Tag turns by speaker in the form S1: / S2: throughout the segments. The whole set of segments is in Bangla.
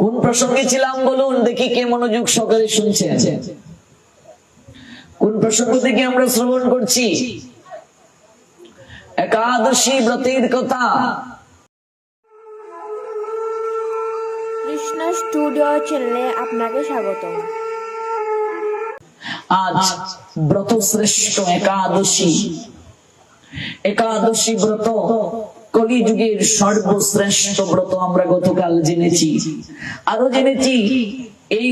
S1: কোন প্রসঙ্গে ছিলাম বলুন দেখি, কে মনোযোগ সহকারে শুনছেন? কোন প্রসঙ্গ থেকে আমরা শ্রবণ করছি? একাদশী ব্রতের কথা।
S2: কৃষ্ণ স্টুডিও চ্যানেলে আপনাকে স্বাগতম।
S1: আজ ব্রত শ্রেষ্ঠ একাদশী। একাদশী ব্রত কলিযুগের সর্বশ্রেষ্ঠ ব্রত আমরা গতকাল জেনেছি। আরো জেনেছি এই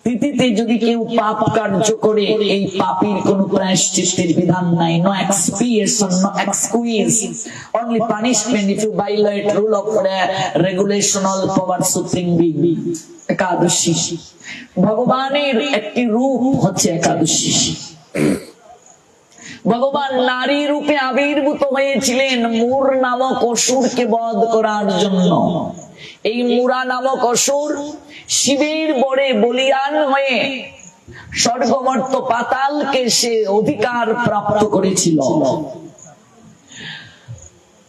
S1: তিথিতে যদি কেউ পাপ কার্য করে, এই পাপের কোন প্রায়শ্চিত্তের বিধান নাই। No expiation, no excuse, only punishment if you violate rule of regulation all power supreme being. একাদশী ভগবানের একটি রূপ হচ্ছে একাদশী। ভগবান নারী রূপে আবির্ভূত হয়েছিলেন মুর নামক অসুরকে বধ করার জন্য। এই মুরা নামক অসুর শিবের বরে বলিয়ান হয়ে স্বর্গমর্ত পাতালকে সে অধিকার প্রাপ্ত করেছিল।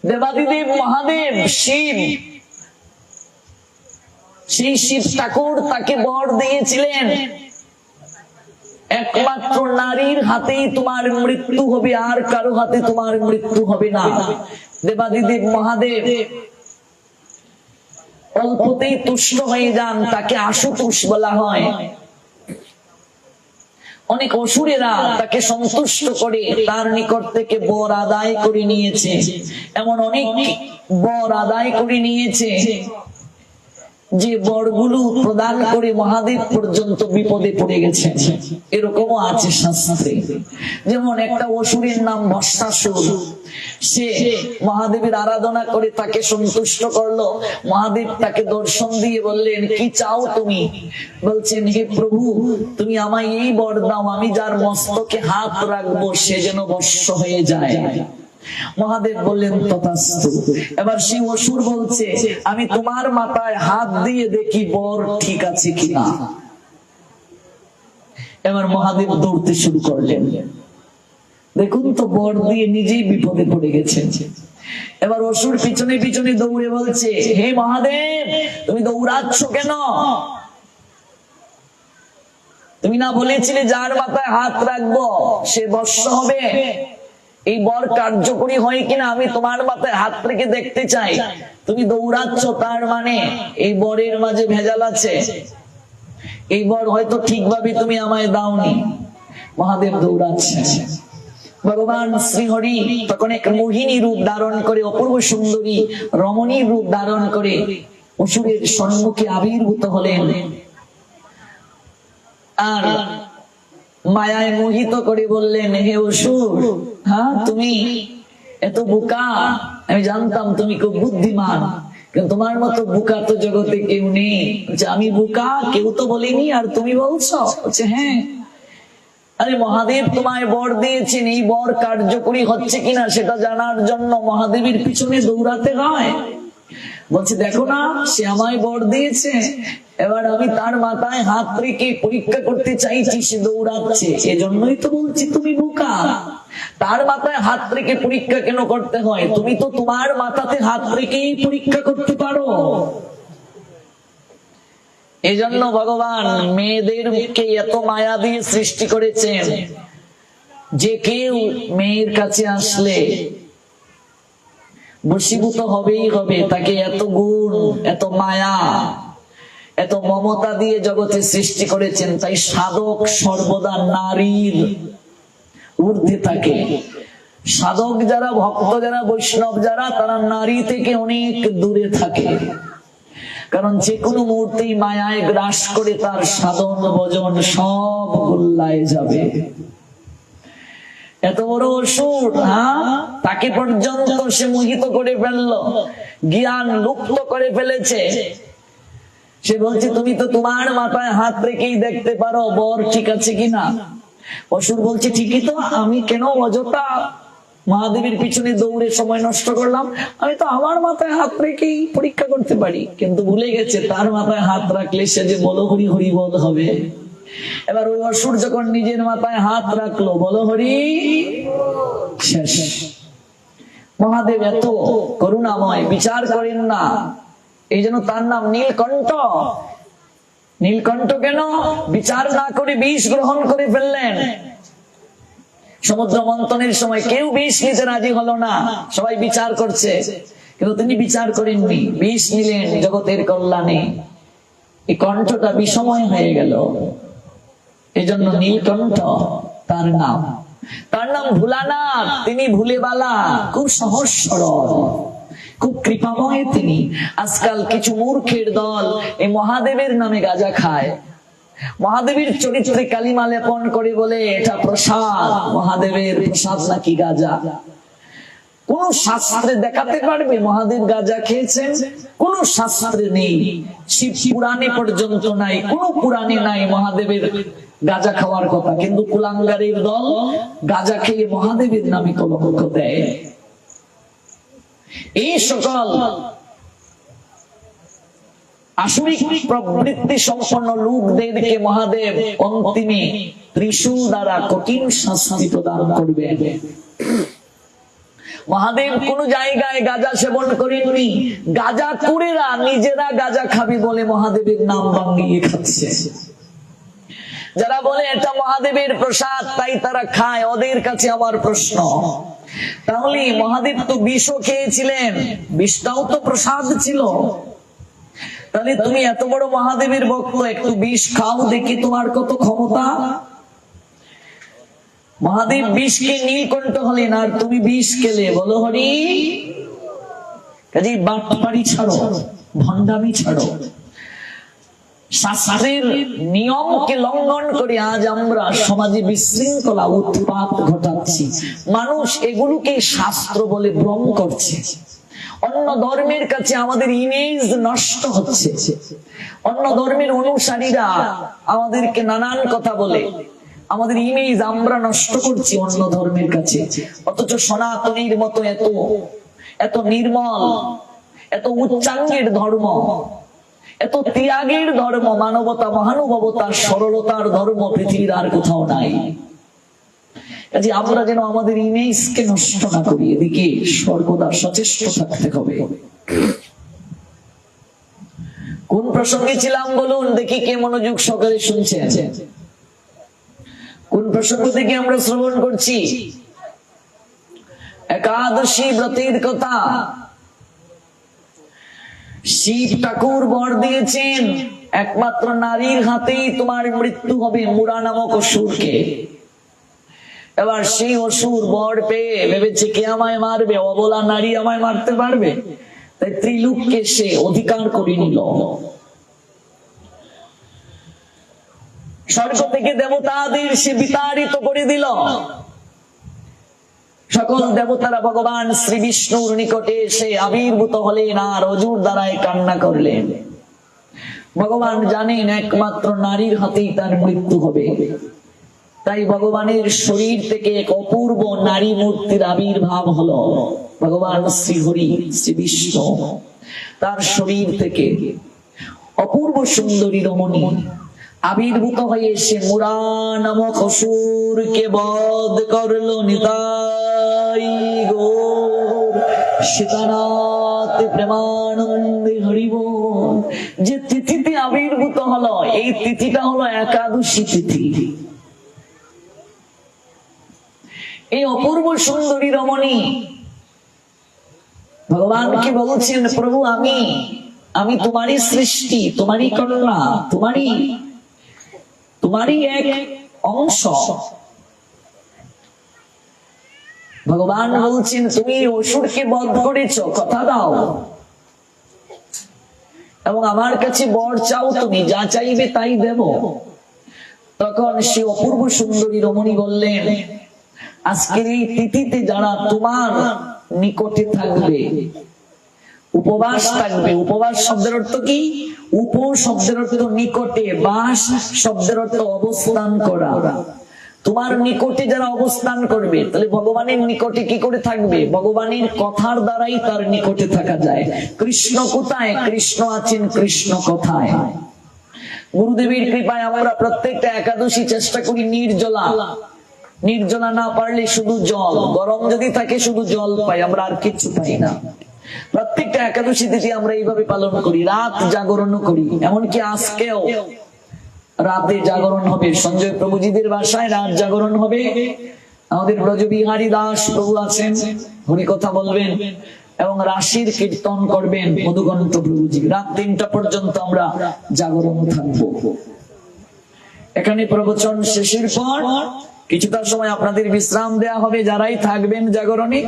S1: দেবাদিদেব মহাদেব শিব, সেই শিব ঠাকুর তাকে বর দিয়েছিলেন, একমাত্র নারীর হাতেই তোমার মৃত্যু হবে, আর কারো হাতে তোমার মৃত্যু হবে না। দেবাদিদেব মহাদেব অল্পতেই তুষ্ট হয়ে যান, তাকে আশুতোষ বলা হয়। অনেক অসুরেরা তাকে সন্তুষ্ট করে তার নিকট থেকে বর আদায় করে নিয়েছে, এমন অনেক বর আদায় করে নিয়েছে যে বরগুলো প্রদান করে মহাদেব পর্যন্ত বিপদে পড়ে গেছে। এরকমও আছে শাস্ত্রে। যেমন একটা অসুরের নাম ভস্মাসুর, সে মহাদেবের আরাধনা করে তাকে সন্তুষ্ট করলো। মহাদেব তাকে দর্শন দিয়ে বললেন, কি চাও তুমি? বলছেন, হে প্রভু, তুমি আমায় এই বর দাও, আমি যার মস্তকে হাত রাখবো সে যেন ভস্ম হয়ে যায়। মহাদেব বললেন, তথাস্তু। এবার সেই অসুর বলছে, আমি তোমার মাথায় হাত দিয়ে দেখি বর ঠিক আছে কিনা। এবার মহাদেব দৌড়তে শুরু করলেন। দেখুন তো, বর দিয়ে নিজেই বিপদে পড়ে গেছেন। এবার অসুর পিছনে পিছনে দৌড়ে বলছে, হে মহাদেব, তুমি দৌড়াচ্ছ কেন? তুমি না বলেছিলে যার মাথায় হাত রাখবো সে ভস্ম হবে? এই বর কার্যকরী হয় কিনা আমি তোমার মাথায় হাত রেখে দেখতে চাই। তুমি দৌড়াচ্ছ, তার মানে এই বরের মাঝে ভেজাল আছে। এই বর হয়তো ঠিকভাবে তুমি আমায় দাওনি। মহাদেব দৌড়াচ্ছে। ভগবান শ্রীহরি তখন এক মোহিনী রূপ ধারণ করে, অপূর্ব সুন্দরী রমণীর রূপ ধারণ করে অসুরের সম্মুখে আবির্ভূত হলেন। আর মায়ায় মোহিত করে বললেন, হে অসুর, হ্যাঁ তুমি এত বোকা, আমি জানতাম তুমি খুব বুদ্ধিমান, কিন্তু তোমার মতো বোকা তো জগতে কেউ নেই। আমি বোকা, কেউ তো বলিনি, আর তুমি বলছো? হ্যাঁ। আরে মহাদেব তোমায় বর দিয়েছেন, এই বর কার্যকরী হচ্ছে কিনা সেটা জানার জন্য মহাদেবের পিছনে দৌড়াতে হয়। বলছে, দেখো না, সে আমায় বর দিয়েছে, এবার আমি তার মাথায় হাত রেখে পরীক্ষা করতে চাইছি, সে দৌড়াচ্ছে, এজন্যই তো বলছি তুমি বোকা। তার মাথায় হাত রেখে পরীক্ষা কেন করতে হয়? তুমি তো তোমার মাথাতে হাত রেখেই পরীক্ষা করতে পারো। এজন্য ভগবান মেয়েদেরকে এত মায়া দিয়ে সৃষ্টি করেছেন যে কেউ মেয়ের কাছে আসলে বশীভূত হবেই হবে। তাকে এত গুণ, এত মায়া, এত মমতা দিয়ে জগতে সৃষ্টি করেছেন। তাই সাধক সর্বদা নারীর ঊর্ধ্বে থাকে। সাধক যারা, ভক্ত যারা, বৈষ্ণব যারা, তারা নারী থেকে অনেক দূরে থাকে। কারণ যে কোনো মুহূর্তেই মায়ায় গ্রাস করে তার সাধন ভজন সব গোল্লায় যাবে। এত বড় অসুর, তাকে পর্যন্ত সে মোহিত করে ফেললো, জ্ঞান লুপ্ত করে ফেলেছে। সে বলছে, তুমি তো তোমার মাথায় হাত রেখেই দেখতে পারো বর ঠিক আছে কিনা। অসুর বলছে, ঠিকই তো, আমি কেন অযথা মহাদেবের পিছনে দৌড়ে সময় নষ্ট করলাম? আমি তো আমার মাথায় হাত রেখেই পরীক্ষা করতে পারি। কিন্তু ভুলে গেছে তার মাথায় হাত রাখলে সে যে বলো হরি হরি বল হবে। এবার ওই অসুর যখন নিজের মাথায় হাত রাখলো, বলো হরি, শেষ। মহাদেব এত করুণাময়, বিচার করেন না এই জন্য তার নাম নীলকণ্ঠ। নীলকণ্ঠ কেন? বিচার না করে বিষ গ্রহণ করে ফেললেন। সমুদ্র মন্থনের সময় কেউ বিষ নিতে রাজি হলো না, সবাই বিচার করছে, কিন্তু তিনি বিচার করেননি, বিষ নিলেন জগতের কল্যাণে। এই কণ্ঠটা বিষময় হয়ে গেল, এই জন্য নীলকণ্ঠ তার নাম। তার নাম ভোলানাথ, তিনি ভুলেবালা, খুব সহজ সরল, খুব কৃপাময় তিনি। আজকাল কিছু মূর্খের দল এই মহাদেবের নামে গাঁজা খায়, মহাদেবের চরিত্রে কালিমা লেপন করে বলে এটা প্রসাদ, মহাদেবের প্রসাদ নাকি গাঁজা। কোন শাস্ত্রে দেখাতে পারবে মহাদেব গাঁজা খেয়েছেন? কোন শাস্ত্রে নেই, শিব পুরাণে পর্যন্ত নাই, কোন পুরাণে নাই মহাদেবের গাঁজা খাওয়ার কথা। কিন্তু কুলাঙ্গারের দল গাঁজা খেয়ে মহাদেবের নামে কলঙ্ক দেয়। এই সকল আসরিক প্রবৃত্তি সম্পন্ন লোকদেরকে মহাদেব অন্তিমে ত্রিশূল দ্বারা কঠিন শাস্তি প্রদান করবে। মহাদেব কোন জায়গায় গাঁজা সেবন করেননি, গাঁজা কুড়েরা নিজেরা গাঁজা খাবে বলে মহাদেবের নাম ভাঙিয়ে খাচ্ছে। যারা বলে এটা মহাদেবের প্রসাদ তাই তারা খায়, ওদের কাছে আমার প্রশ্ন, তাহলে মহাদেব তো বিষও খেয়েছিলেন, বিষটাও তো প্রসাদ ছিল, তাহলে তুমি এত বড় মহাদেবের ভক্ত, একটু বিষ খাও দেখি তোমার কত ক্ষমতা। মহাদেব বিষকে নীলকণ্ঠ হলেন আর তুমি বিষ খেলে, বলো হরি। কাজে বাটপাড়ি ছাড়ো, ভণ্ডামি ছাড়ো। শাস্ত্রের নিয়মকে লঙ্ঘন করে আজ আমরা সমাজে বিশৃঙ্খলা উৎপাত ঘটাচ্ছি। মানুষ এগুলোকে শাস্ত্র বলে ভ্রম করছে। অন্য ধর্মের কাছে আমাদের ইমেজ নষ্ট হচ্ছে। অন্য ধর্মের অনুসারীরা আমাদেরকে নানান কথা বলে, আমাদের ইমেজ আমরা নষ্ট করছি অন্য ধর্মের কাছে। অথচ সনাতনীর মতো এত এত নির্মল, এত উচ্চাঙ্গের ধর্ম, এত ত্যাগের ধর্ম, মানবতা, মহানুভবতা, সরলতার ধর্ম পৃথিবীর আর কোথাও নাই। কাজে আমরা যেন আমাদের ইমেজকে নষ্ট না করি, এদিকে সর্বদা সচেষ্ট থাকতে হবে। কোন প্রসঙ্গে ছিলাম বলুন দেখি, কে মনোযোগ সহকারে শুনছেন? কোন প্রসঙ্গ থেকে আমরা শ্রবণ করছি? একাদশী ব্রতের কথা। শিব ঠাকুর বর দিয়েছেন একমাত্র নারীর হাতেই তোমার মৃত্যু হবে, মুরা নামক অসুরকে। এবার সেই অসুর বর পেয়ে ভেবেছে কে আমায় মারবে, অবলা নারী আমায় মারতে পারবে, তাই ত্রিলোককে সে অধিকার করে নিল। স্বর্গ থেকে দেবতাদের সে বিতাড়িত করে দিল। সকল দেবতারা ভগবান শ্রী বিষ্ণুর নিকটে এসে আবির্ভূত হলেন আর অজুর দ্বারায় কান্না করলেন। ভগবান জানেন একমাত্র নারীর হাতেই তার মৃত্যু হবে, তাই ভগবানের শরীর থেকে এক অপূর্ব নারী মূর্তির আবির্ভাব হলো। ভগবান শ্রী হরি, শ্রী বিষ্ণু, তার শরীর থেকে অপূর্ব সুন্দরী রমণী আবির্ভূত হয়ে সে মুরা নামক অসুরকে বধ করলো। নিতাই গৌর সীতানাথ প্রেমানন্দে হরিব। যে তিথিতে আবির্ভূত হলো, এই তিথিটা হলো একাদশী তিথি। এই অপূর্ব সুন্দরী রমণী ভগবানকে বলছেন, প্রভু আমি তোমারই সৃষ্টি, তোমারই কন্যা, তোমারই এক অংশ। ভগবান বলছেন তুমি অসুরকে বধ করেছো, কথা দাও এবং আমার কাছে বর চাও, তুমি যা চাইবে তাই দেব। তখন সে অপূর্ব সুন্দরী রমণী বললেন, আজকের এই তিথিতে যারা তোমার নিকটে থাকবে, উপবাস থাকবে। উপবাস শব্দের অর্থ কি? উপ শব্দের অর্থ নিকটে, বাস শব্দের অর্থ অবস্থান করা। তোমার নিকটে যারা অবস্থান করবে, তাহলে ভগবানের নিকটে কি করে থাকবে? ভগবানের কথার দ্বারাই তার নিকটে থাকা যায়। কৃষ্ণ কোথায়? কৃষ্ণ আছেন কৃষ্ণ কথায়। গুরুদেবের কৃপায় আমরা প্রত্যেকটা একাদশী চেষ্টা করি নির্জলা না পারলে শুধু জল, গরম যদি থাকে শুধু জল পাই, আমরা আর কিছু পাই না। প্রত্যেকটা একাদশী তিথি আমরা এইভাবে পালন করি, রাত জাগরণ করি। এমনকি আজকেও রাতে জাগরণ হবে, সঞ্জয় প্রভুজিদের বাসায় রাত জাগরণ হবে। আমাদের ব্রজবিহারী দাস প্রভু আছেন, উনি কথা বলবেন এবং রাশির কীর্তন করবেন মধুকণ্ঠ প্রভুজি। রাত 3টা পর্যন্ত আমরা জাগরণ থাকবো। এখানে প্রবচন শেষের পর কিছুটা সময় আপনাদের বিশ্রাম দেয়া হবে, যারাই থাকবেন জাগরণে।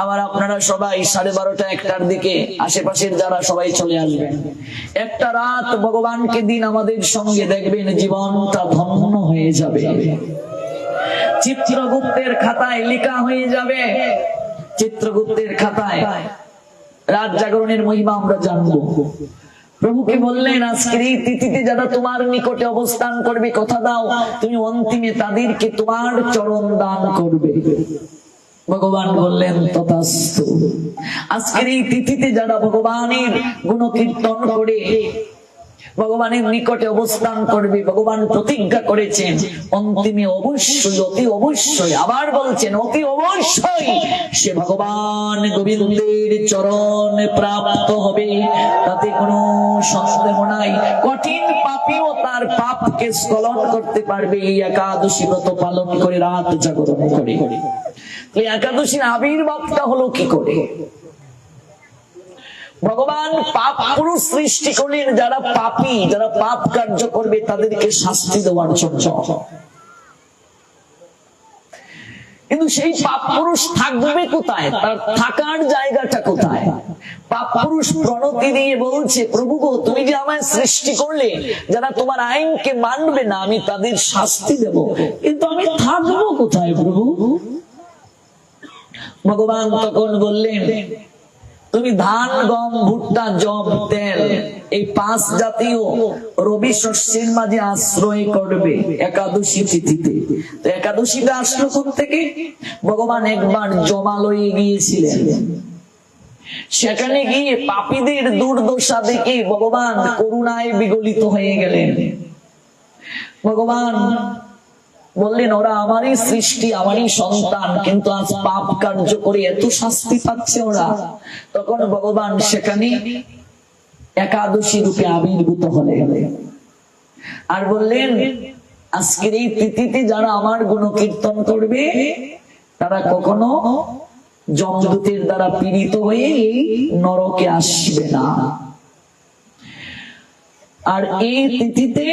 S1: আবার আপনারা সবাই 12:30 1টার দিকে আশেপাশের যারা সবাই চলে আসবেন। একটা রাত ভগবানকে দিন আমাদের সঙ্গে, দেখবেন জীবনটা ধন্য হয়ে যাবে। চিত্রগুপ্তের খাতায় লেখা হয়ে যাবে, চিত্রগুপ্তের খাতায় রাত জাগরণের মহিমা আমরা জানবো। প্রভুকে বললেন, আজকের এই তিথিতে যারা তোমার নিকটে অবস্থান করবে, কথা দাও তুমি অন্তিমে তাদেরকে তোমার চরণ দান করবে। ভগবান বললেন, তথাস্তু। আজকের এই তিথিতে যারা ভগবানের গুণকীর্তন করে ভগবানের নিকটে অবস্থান করবে, ভগবান প্রতিজ্ঞা করেছেন অন্তিমে অবশ্যই, অতি অবশ্যই, আবার বলছেন অতি অবশ্যই সে ভগবান গোবিন্দের চরণ প্রাপ্ত হবে। তাতে কোনো সন্দেহ নাই। কঠিন পাপীও তার পাপকে স্খলন করতে পারবে এই একাদশী ব্রত পালন করে, রাত জাগরণ করে। একাদশীর আবির্ভাবটা হলো কি করে? ভগবান পাপ পুরুষ সৃষ্টি করলেন যারা পাপী, যারা পাপ কার্য করবে তাদেরকে শাস্তি দেওয়ার জন্য। কিন্তু সেই পাপ পুরুষ থাকবে কোথায়? তার থাকার জায়গাটা কোথায়? পাপ পুরুষ প্রণতি দিয়ে বলছে, প্রভু গো, তুমি যে আমায় সৃষ্টি করলে, যারা তোমার আইনকে মানবে না আমি তাদের শাস্তি দেব, কিন্তু আমি থাকবো কোথায় প্রভু? ভগবান তখন বললেন, তুমি ধান, গম, ভুট্টা, জব, তেল, এই 5 জাতীয় রবি শস্যের মাঝে আশ্রয় করবে একাদশী তিথিতে। তো একাদশীটা আসলো থেকে? ভগবান একবার জমালয়ে গিয়েছিলেন, সেখানে গিয়ে পাপীদের দুর্দশা দেখে ভগবান করুণায় বিগলিত হয়ে গেলেন। ভগবান বললেন, ওরা আমারই সৃষ্টি, আমারই সন্তান, কিন্তু আজ পাপ কার্য করে এত শাস্তি পাচ্ছে ওরা। তখন ভগবান সেখানে একাদশী রূপে আবির্ভূত হলেন আর বললেন, আজকের এই তিথিতে যারা আমার গুণকীর্তন করবে তারা কখনো যমদূতের দ্বারা পীড়িত হয়ে এই নরকে আসবে না। আর এই তিথিতে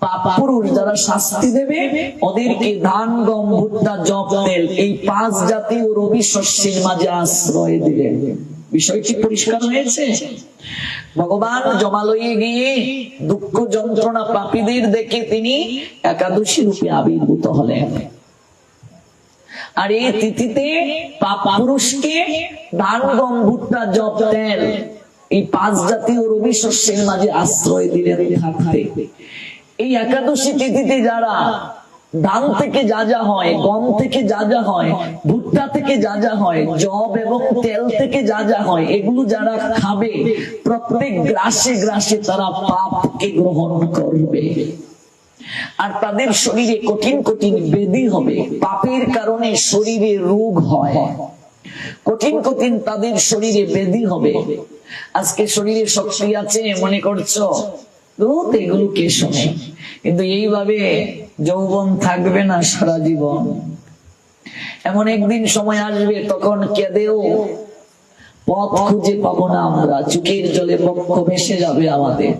S1: পাপ পুরুষ যারা শাস্তি দেবে ওদেরকে ধান, গম, ভুট্টা, জব, তেল, এই 5 জাতীয় রবি শস্যের মাঝে আশ্রয় দিলেন। বিষয়টি পরিষ্কার হয়েছে? ভগবান জমালয়ে গিয়ে দুঃখ যন্ত্রণা পাপীদের দেখে তিনি একাদশী রূপে আবির্ভূত হলেন। আর এই তিথিতে পাপ পুরুষকে ধান, গম, ভুট্টা, জব, তেল, এই 5 জাতীয় রবি শস্যের মাঝে আশ্রয় দিলেন থাকতে। এই একাদশী তিথিতে যারা ধান থেকে যা যা হয়, গম থেকে যা যা হয়, ভুট্টা থেকে যা যা হয়, জব এবং তেল থেকে যা যা হয়, এগুলো যারা খাবে প্রত্যেক গ্রাসে গ্রাসে তারা পাপকে গ্রহণ করবে। আর তাদের শরীরে কঠিন কঠিন ব্যাধি হবে। পাপের কারণে শরীরে রোগ হয়, কঠিন কঠিন তাদের শরীরে ব্যাধি হবে। আজকে শরীরে শক্তি আছে মনে করছো, এগুলো কে শোনে? কিন্তু এইভাবে যৌবন থাকবে না সারা জীবন। এমন একদিন সময় আসবে তখন কেঁদেও পথ খুঁজে পাবো না আমরা, চোখের জলে বক্ষ ভেসে যাবে আমাদের।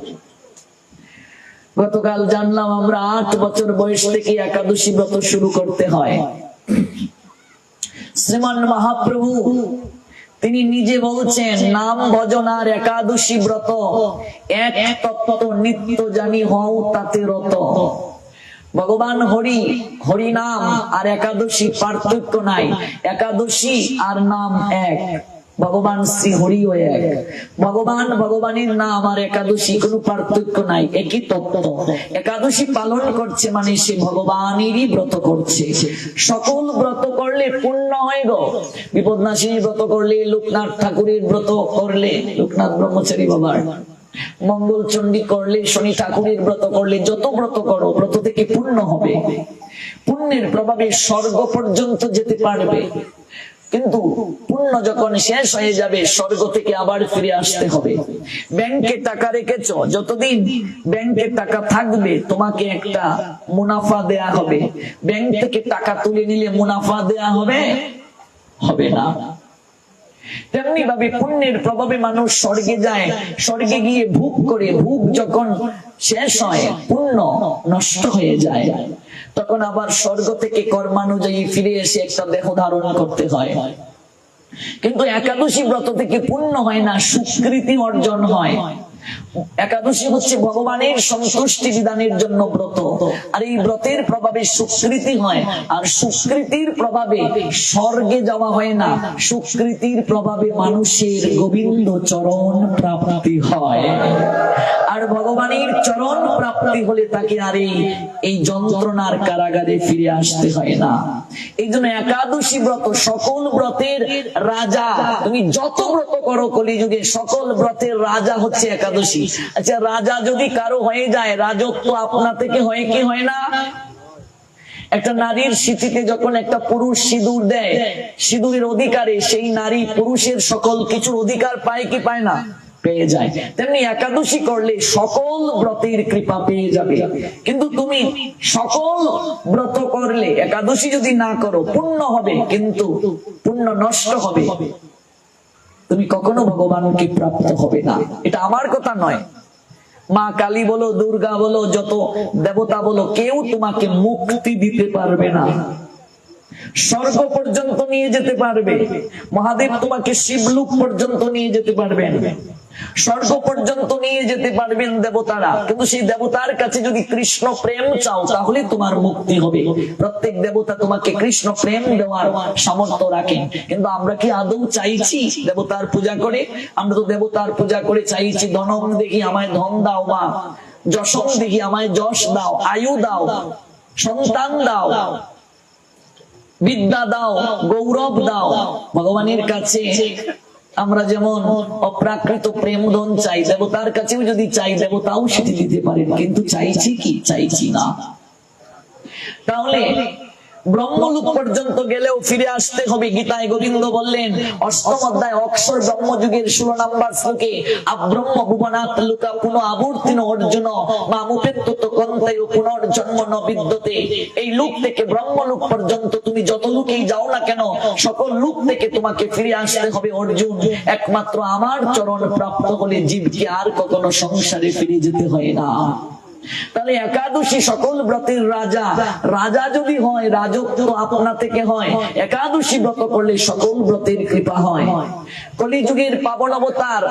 S1: গতকাল জানলাম আমরা 8 বছর বয়স থেকে একাদশী ব্রত শুরু করতে হয়। শ্রীমান মহাপ্রভু তিনি নিজে বলছেন, নাম ভজন আর একাদশী ব্রত এক তত্ত্ব, নিত্য জানি হও তাতে রত। ভগবান হরি, হরি নাম আর একাদশী পার্থক্য নাই। একাদশী আর নাম এক, ভগবান শ্রী হরিও এক। ভগবান, ভগবানের নাম আর একাদশী কোনো পার্থক্য নাই, একই তত্ত্ব। একাদশী পালন করছে মানে সে ভগবানেরই ব্রত করছে। সকল ব্রত করলে পুণ্য হয় গো। বিপদনাশিনী ব্রত করলে, লোকনাথ ঠাকুরের ব্রত করলে, লোকনাথ ব্রহ্মচারী বাবার, মঙ্গল চণ্ডী করলে, শনি ঠাকুরের ব্রত করলে, যত ব্রত করো ব্রত থেকে পুণ্য হবে। পুণ্যের প্রভাবে স্বর্গ পর্যন্ত যেতে পারবে। কিন্তু পুণ্য যখন শেষ হয়ে যাবে স্বর্গ থেকে আবার ফিরে আসতে হবে। ব্যাংকে টাকা রেখেছ, যতদিন ব্যাংকে টাকা থাকবে তোমাকে একটা মুনাফা দেয়া হবে। ব্যাংক থেকে টাকা তুলে নিলে মুনাফা দেয়া হবে? হবে না। তেমনি ভাবে পুণ্যের প্রভাবে মানুষ স্বর্গে যায়, স্বর্গে গিয়ে ভোগ করে, ভোগ যখন শেষ হয় পুণ্য নষ্ট হয়ে যায়, তখন আবার স্বর্গ থেকে কর্মানুযায়ী ফিরে এসে একটা দেহ ধারণ করতে হয়। কিন্তু একাদশী ব্রত থেকে পুণ্য হয় না, সুকৃতি অর্জন হয়। একাদশী হচ্ছে ভগবানের সন্তুষ্টি বিধানের জন্য ব্রত, আর এই ব্রতের প্রভাবে সুকৃতি হয়। আর সুকৃতির প্রভাবে স্বর্গে যাওয়া হয় না, সুকৃতির প্রভাবে মানুষের গোবিন্দ চরণ প্রাপ্তি হয়। আর ভগবানের চরণ প্রাপ্তি হলে তাকে আর এই যন্ত্রণার কারাগারে ফিরে আসতে হয় না। এই জন্য একাদশী ব্রত সকল ব্রতের রাজা। তুমি যত ব্রত করো কলিযুগে, সকল ব্রতের রাজা হচ্ছে একাদশী। আচ্ছা, রাজা যদি কারো হয়ে যায়, রাজত্ব আপনা থেকে হয় কি হয় না? একটা নারীর স্মৃতিতে যখন একটা পুরুষ সিঁদুর দেয়, সিঁদুরের অধিকারে সেই নারী পুরুষের সকল কিছুর অধিকার পায় কি পায় না? পেয়ে যায়। তেমনি একাদশী করলে সকল ব্রতের কৃপা পেয়ে যাবে। কিন্তু তুমি সকল ব্রত করলে, একাদশী যদি না করো, পুণ্য হবে কিন্তু পুণ্য নষ্ট হবে, তুমি কখনো ভগবানকে প্রাপ্ত হবে না। এটা আমার কথা নয়। মা কালী বলো, দুর্গা বলো, যত দেবতা বলো, কেউ তোমাকে মুক্তি দিতে পারবে না। স্বর্গ পর্যন্ত নিয়ে যেতে পারবে, মহাদেব তোমাকে শিবলোক পর্যন্ত নিয়ে যেতে পারবেন, স্বর্গ পর্যন্ত নিয়ে যেতে পারবেন দেবতারা। কিন্তু সেই দেবতার কাছে যদি কৃষ্ণ প্রেম চাও, তাহলে তোমার মুক্তি হবে। প্রত্যেক দেবতা তোমাকে কৃষ্ণ প্রেম দেওয়ার সামর্থ্য রাখেন। কিন্তু আমরা কি আদৌ চাইছি দেবতার পূজা করে? আমরা তো দেবতার পূজা করে চাইছি, ধনম দেখি আমায় ধন দাও মা, যশম দেখি আমায় যশ দাও, আয়ু দাও, সন্তান দাও, বিদ্যা দাও, গৌরব দাও। ভগবানের কাছে আমরা যেমন অপ্রাকৃত প্রেম ধন চাই, দেবতার কাছেও যদি চাই, দেবতাও সেটি দিতে পারেন। কিন্তু চাইছি কি? চাইছি না। তাহলে ব্রহ্মলোক পর্যন্ত গেলেও ফিরে আসতে হবে। গীতায় গোবিন্দ বললেন, অষ্টম অধ্যায় অক্ষর ব্রহ্মযুগের 16 নম্বর শ্লোকে, আব্রহ্ম ভুবনাৎ লোকা পুনঃ আবর্তিন অর্জুন মামুপেত্তত কন্তেয় পুনর্জন্ম ন বিদ্যতে। এই লোক থেকে ব্রহ্মলোক পর্যন্ত তুমি যত লোকেই যাও না কেন, সকল লোক থেকে তোমাকে ফিরে আসতে হবে অর্জুন। একমাত্র আমার চরণ প্রাপ্ত হলে জীবকে আর কখনো সংসারে ফিরে যেতে হয় না। তাহলে একাদশী সকল ব্রতের রাজা। রাজা যদি হয়, রাজত্ব আপনা থেকে হয়। একাদশী ব্রত করলে সকল ব্রতের কৃপা হয়। কলিযুগের পাবন অবতার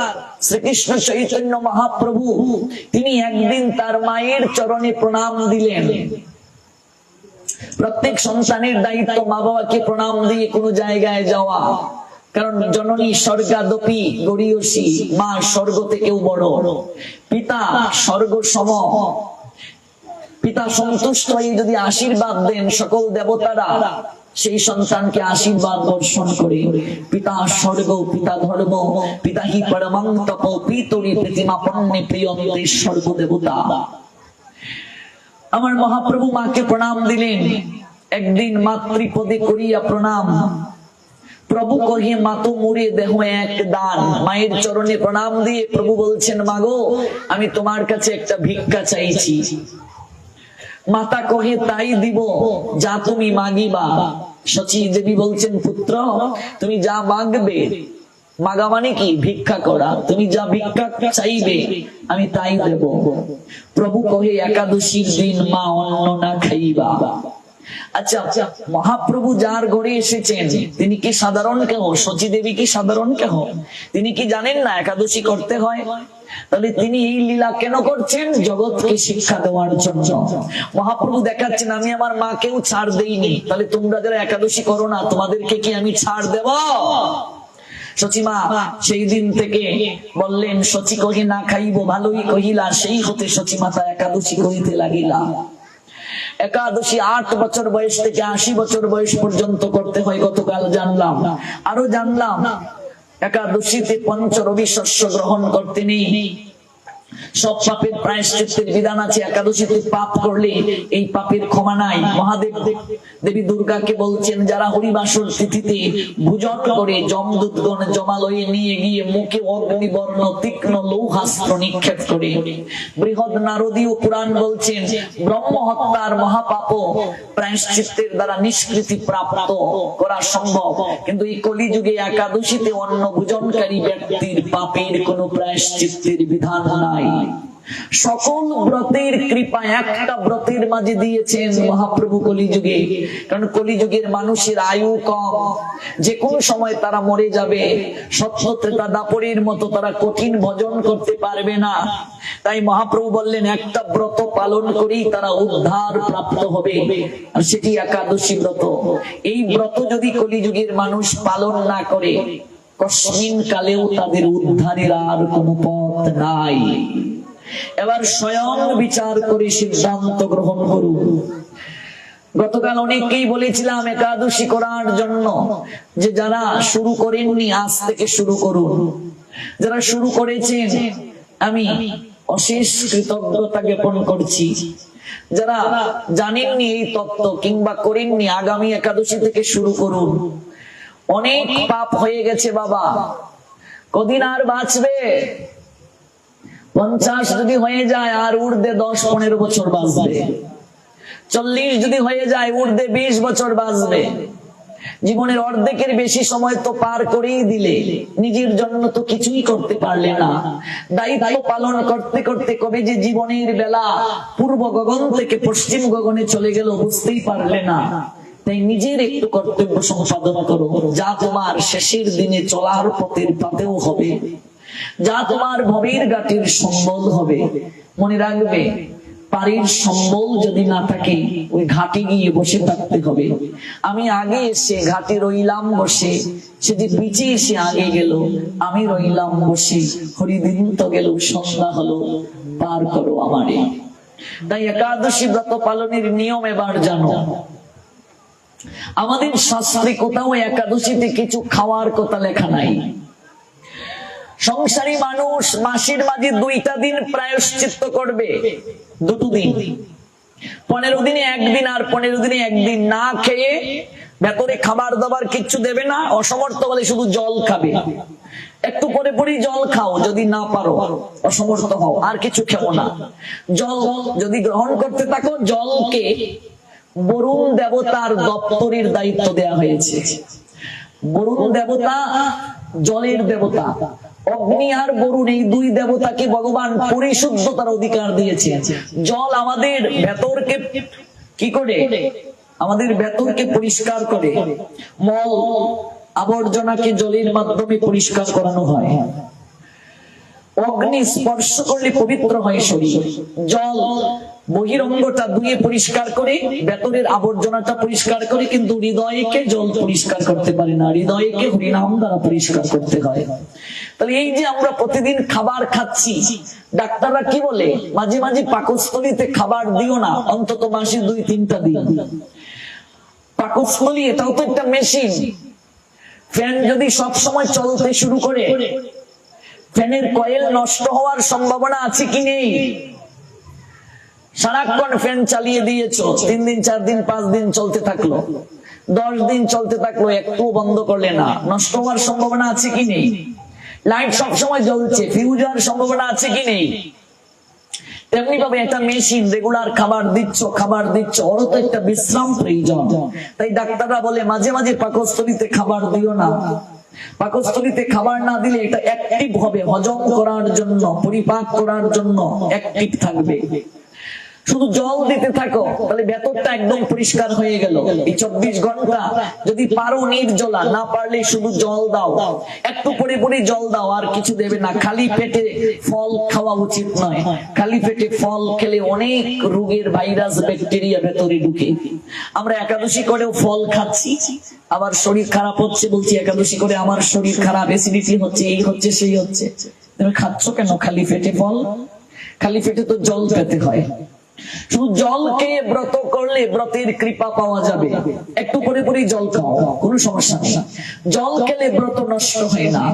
S1: শ্রীকৃষ্ণ চৈতন্য মহাপ্রভু, তিনি একদিন তার মায়ের চরণে প্রণাম দিলেন। প্রত্যেক সন্তানের দায়িত্ব মা বাবাকে প্রণাম দিয়ে কোনো জায়গায় যাওয়া, কারণ জননী স্বর্গাদপি গরীয়সী, মা স্বর্গ থেকেও বড়, পিতা স্বর্গ সম। পিতা সন্তুষ্ট হয়ে যদি আশীর্বাদ দেন, সকল দেবতারা সেই সন্তানকে আশীর্বাদ বর্ষণ করে। পিতা স্বর্গ, পিতা ধর্ম, পিতা হি পরমং তপ পিতরি প্রতিমাপন্নে প্রিয়ন্তে স্বর্গ দেবতা। আমার মহাপ্রভু মাকে প্রণাম দিলেন। একদিন মাতৃপদে করিয়া প্রণাম, প্রভু কহে মাতো মুড়ে দেহ এক দান। মায়ের চরণে প্রণাম দিয়ে প্রভু বলছেন, মাগো আমি তোমার কাছে একটা ভিক্ষা চাইছি। মাতা কহে তাই দিব, যা তুমি মাগিবা। সচী দেবী বলছেন, পুত্র তুমি যা মাগবে, মাগা মানে কি? ভিক্ষা করা। তুমি যা ভিক্ষা চাইবে আমি তাই দেব। প্রভু কহে একাদশীর দিন মা অন্ন না খাইবা। আচ্ছা, মহাপ্রভু যার ঘরে এসেছেন তিনি কি সাধারণ কেহ? সচী দেবী কি সাধারণ কেহ? তিনি কি জানেন না একাদশী করতে হয়? তাহলে তিনি এই লীলা কেন করছেন? জগৎকে শিক্ষা দেওয়ার জন্য। মহাপ্রভু দেখাচ্ছেন, আমি আমার মাকেও ছাড় দেইনি, তাহলে তোমরা যারা একাদশী করো না, তোমাদেরকে কি আমি ছাড় দেব? সচিমা সেই দিন থেকে বললেন, সচী কহি না খাইব ভালোই কহিলা, সেই হতে সচী মাতা একাদশী করিতে লাগিলা। একাদশী 8 বছর বয়স থেকে 80 বছর বয়স পর্যন্ত করতে হয়, গতকাল জানলাম। আরো জানলাম একাদশীতে পঞ্চরবি শস্য গ্রহণ করতে নেই। সব পাপের প্রায়শ্চিত্তের বিধান আছে। একাদশীতে পাপ করলে এই পাপের ক্ষমা নাই। মহাদেব দেবী দুর্গাকে বলছেন, যারা হরিবাসর তিথিতে ভোজন করে যমদূতগণ জমালয়ে নিয়ে গিয়ে মুখে অগ্নিবর্ণ তীক্ষ্ণ লৌহাস্ত্র নিক্ষেপ করে। বৃহৎ নারদীয় পুরাণ বলছেন, ব্রহ্ম হত্যার মহাপাপ প্রায়শ্চিত্তের দ্বারা নিষ্কৃতি প্রাপ্ত করা সম্ভব, কিন্তু এই কলিযুগে একাদশীতে অন্ন ভোজনকারী ব্যক্তির পাপের কোনো প্রায়শ্চিত্তের বিধান নাই। সকল ব্রতের কৃপা একটা ব্রতের মাঝে দিয়েছেন মহাপ্রভু কলিযুগে। কারণ কলিযুগের মানুষের আয়ু কম, যে কোনো সময় তারা মরে যাবে। সত্য ত্রেতা দাপরের মতো তারা কঠিন ভজন করতে পারবে না। তাই মহাপ্রভু বললেন, একটা ব্রত পালন করেই তারা উদ্ধার প্রাপ্ত হবে, আর সেটি একাদশী ব্রত। এই ব্রত যদি কলিযুগের মানুষ পালন না করে, কস্মিন কালেও তাদের উদ্ধারের আর কোনো পথ নাই। এবার স্বয়ং বিচার করে সিদ্ধান্ত গ্রহণ করুন। গতকাল অনেককেই বলেছিলাম একাদশী করার জন্য, যে যারা শুরু করেননি আজ থেকে শুরু করুন। যারা শুরু করেছেন আমি অশেষ কৃতজ্ঞতা জ্ঞাপন করছি। যারা জানেননি এই তত্ত্ব কিংবা করেননি, আগামী একাদশী থেকে শুরু করুন। অনেক পাপ হয়ে গেছে বাবা, কদিন আর বাঁচবে? 50 যদি হয়ে যায় আর ঊর্ধ্বে 10-15 বছর বাঁচবে। 40 যদি হয়ে যায় ঊর্ধ্বে 20 বছর বাঁচবে। জীবনের অর্ধেকের বেশি সময় তো পার করেই দিলে, নিজের জন্য তো কিছুই করতে পারলে না। দায়িত্ব পালন করতে করতে কবে যে জীবনের বেলা পূর্ব গগন থেকে পশ্চিম গগনে চলে গেল বুঝতেই পারলে না। তাই নিজের একটু কর্তব্য সম্পাদন করো, যা তোমার শেষের দিনে চলার পথের পাতেও হবে, যা তোমার ভবের ঘাটির সম্বল হবে। মনে রাখবে, পাড়ির সম্বল যদি না থাকে ওই ঘাটে গিয়ে বসে থাকতে হবে। আমি আগে এসে ঘাটে রইলাম বসে, সে যে পিছিয়ে এসে আগে গেল, আমি রইলাম বসে। হরিদিন তো গেল, সন্ধ্যা হলো, পার করো আমারে। তাই একাদশী ব্রত পালনের নিয়ম এবার জানো। আমাদের শাস্ত্রে কোথাও একাদশীতে কিছু খাওয়ার কথা লেখা নাই। সংসারী মানুষ মাসের মাঝে 2টা দিন প্রায়শ্চিত্ত করবে, 2 দিন, 15 দিনে 1 দিন আর 15 দিনে 1 দিন না খেয়ে, ভেতরে খাবার দাবার কিচ্ছু দেবে না। অসমর্থ বলে শুধু জল খাবে। একটু পরে পরেই জল খাও, যদি না পারো অসমর্থ হও, আর কিছু খেও না। জল যদি গ্রহণ করতে থাকো, জলকে বরুণ দেবতার দপ্তরের দায়িত্ব দেয়া হয়েছে। বরুণ দেবতা জলের দেবতা, অগ্নি আর বরুণ এই 2 দেবতাকে ভগবান পরিশুদ্ধতার অধিকার দিয়েছে। জল আমাদের ভেতরকে কি করে? আমাদের ভেতরকে পরিষ্কার করে। মল আবর্জনাকে জলের মাধ্যমে পরিষ্কার করানো হয়। অগ্নি স্পর্শ করলে পবিত্র হয় শরীর। জল বহিরঙ্গটা ধুয়ে পরিষ্কার করে, ভেতরের আবর্জনাটা পরিষ্কার করে, কিন্তু হৃদয়কে জল পরিষ্কার করতে পারে না। হৃদয়কে হরিনাম দ্বারা পরিষ্কার করতে হয়। তাহলে এই যে আমরা প্রতিদিন খাবার খাচ্ছি, ডাক্তাররা কি বলে, মাঝে মাঝে পাকস্থলীতে খাবার দিও না, অন্তত মাসে 2-3টা দিন। পাকস্থলী এটাও তো একটা মেশিন। ফ্যান যদি সব সময় চলতে শুরু করে, ফ্যানের কয়েল নষ্ট হওয়ার সম্ভাবনা আছে কি নেই? সারাক্ষণ ফ্যান চালিয়ে দিয়েছো, 3 দিন 4 দিন 5 দিন চলতে থাকলো, 10 দিন চলতে থাকলো, একটু বন্ধ করলে না, নষ্ট হওয়ার সম্ভাবনা আছে কি নেই? লাইট সব সময় জ্বলছে, ফিউজ হওয়ার সম্ভাবনা আছে কি নেই? তেমনি ভাবে একটা মেশিন রেগুলার খাবার দিচ্ছ, ওরও তো একটা বিশ্রাম প্রয়োজন। তাই ডাক্তাররা বলে মাঝে মাঝে পাকস্থলীতে খাবার দিও না। পাকস্থলীতে খাবার না দিলে এটা অ্যাক্টিভ হবে, হজম করার জন্য, পরিপাক করার জন্য অ্যাক্টিভ থাকবে। শুধু জল দিতে থাকো, তাহলে ভেতরটা একদম পরিষ্কার হয়ে গেল। এই 24 ঘন্টা যদি পারো নির্জলা, না পারলে শুধু জল দাও, একটু পরে পরে জল দাও, আর কিছু দেবে না। খালি পেটে ফল খাওয়া উচিত নয়। খালি পেটে ফল খেলে অনেক রোগের ভাইরাস ব্যাকটেরিয়া ভেতরে ঢুকে। আমরা একাদশী করেও ফল খাচ্ছি, আবার শরীর খারাপ হচ্ছে, বলছি একাদশী করে আমার শরীর খারাপ, অ্যাসিডিটি হচ্ছে, এই হচ্ছে সেই হচ্ছে। তুমি খাচ্ছ কেন খালি পেটে ফল? খালি পেটে তো জল পেতে হয়। শুধু জলকে ব্রত করলে ব্রতের কৃপা পাওয়া যাবে। একটু পরে পরে জল খাও, কোনো সমস্যা নেই। জল খেলে ব্রত নষ্ট হয় না।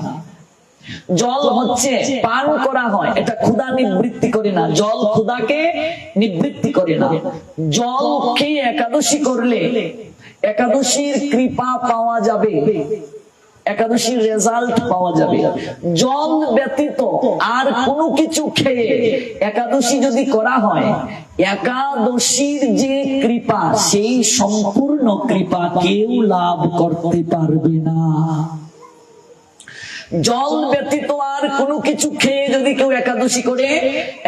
S1: জল হচ্ছে পান করা হয়, এটা ক্ষুধা নিবৃত্তি করে না, জল ক্ষুধাকে নিবৃত্তি করে না। জল খেয়ে একাদশী করলে একাদশীর কৃপা পাওয়া যাবে, একাদশীর রেজাল্ট পাওয়া যাবে। জল ব্যতীত আর কোনো কিছু খেয়ে একাদশী যদি করা হয়, একাদশীর যে কৃপা সেই সম্পূর্ণ কৃপা কেউ লাভ করতে পারবে না। জল ব্যতীত আর কোনো কিছু খেয়ে যদি কেউ একাদশী করে,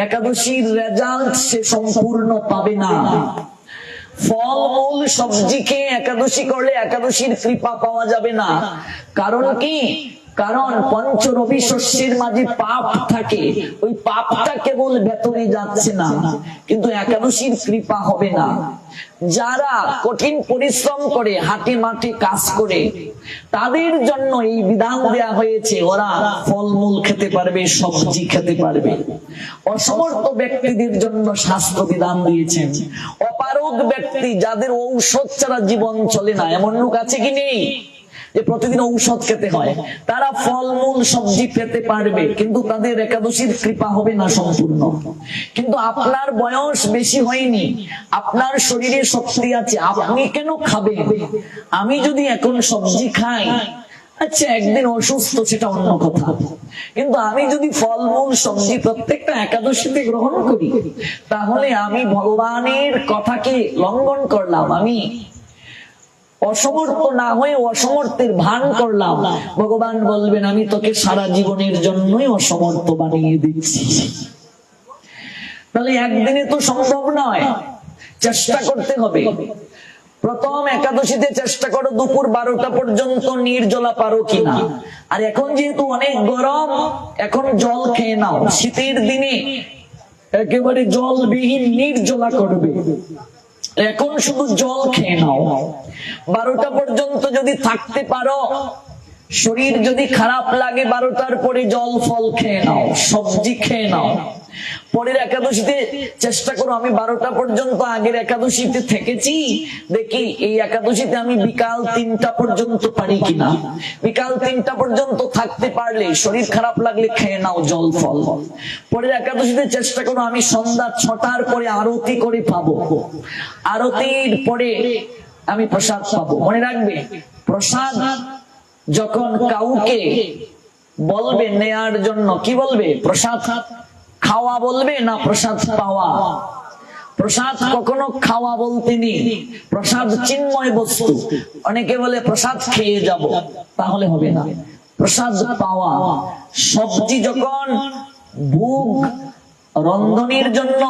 S1: একাদশীর রেজাল্ট সে সম্পূর্ণ পাবে না। ফলমূল সবজি খেয়ে একাদশী করলে একাদশীর কৃপা পাওয়া যাবে না। কারণ কি? কারণ পঞ্চ রবি শস্যের মাঝে পাপ থাকে, ওই পাপটা কেবল ভেতরে যাচ্ছে না, কিন্তু একাদশীর কৃপা হবে না। যারা কঠিন পরিশ্রম করে হাটে মাঠে কাজ করে, তাদের জন্য এই বিধান দেয়া হয়েছে, ওরা ফলমূল খেতে পারবে, সবজি খেতে পারবে। অসমর্থ ব্যক্তিদের জন্য শাস্ত্র বিধান দিয়েছেন। অপারগ ব্যক্তি, যাদের ঔষধ ছাড়া জীবন চলে না, এমন লোক আছে কি নেই যে প্রতিদিন ঔষধ খেতে হয়, তারা ফলমূল সবজি পেতে পারবে, কিন্তু তাদের একাদশীর কৃপা হবে না সম্পূর্ণ। কিন্তু আপনার বয়স বেশি হয়নি, আপনার শরীরে শক্তি আছে, আপনি কেন খাবেন? আমি যদি এখন সবজি খাই, আচ্ছা একদিন অসুস্থ, সেটা অন্য কথা, কিন্তু আমি যদি ফলমূল সবজি প্রত্যেকটা একাদশীতে গ্রহণ করি, তাহলে আমি ভগবানের কথাকে লঙ্ঘন করলাম, আমি অসমর্থ না হয়ে অসমর্থের ভান করলাম। ভগবান বলবেন আমি তোকে সারা জীবনের জন্যই অসমর্থ বানিয়ে দিচ্ছি। তাহলে একদিনে তো সম্ভব নয়, চেষ্টা করতে হবে। প্রথম একাদশীতে চেষ্টা করো দুপুর 12টা পর্যন্ত নির্জলা পারো কিনা। আর এখন যেহেতু অনেক গরম, এখন জল খেয়ে নাও। শীতের দিনে একেবারে জলবিহীন নির্জলা করবে, এখন শুধু জল খেয়ে নাও। 12টা পর্যন্ত যদি থাকতে পারো, শরীর যদি খারাপ লাগে 12টার পরে জল ফল খেয়ে নাও, সবজি খেয়ে নাও। পরের একাদশীতে চেষ্টা করো, আমি 12টা পর্যন্ত আগের একাদশীতে থেকেছি, দেখি এই একাদশীতে আমি বিকাল 3টা পর্যন্ত পারি কিনা। বিকাল 3টা পর্যন্ত থাকতে পারলে, শরীর খারাপ লাগলে খেয়ে নাও জল ফল। পরের একাদশীতে চেষ্টা করো আমি সন্ধ্যা 6টার পরে আরতি করে পাবো, আরতির পরে আমি প্রসাদ পাবো। মনে রাখবে, প্রসাদ যখন কাউকে বলবে নেয়ার জন্য, কি বলবে? প্রসাদ খাওয়া বলবে না প্রসাদ পাওয়া? প্রসাদ কখনো খাওয়া বলতে নেই, প্রসাদ চিন্ময় বস্তু। অনেকে বলে প্রসাদ খেয়ে যাব, তাহলে হবে না, প্রসাদ পাওয়া। সবজি যখন ভোগ রন্ধনের জন্য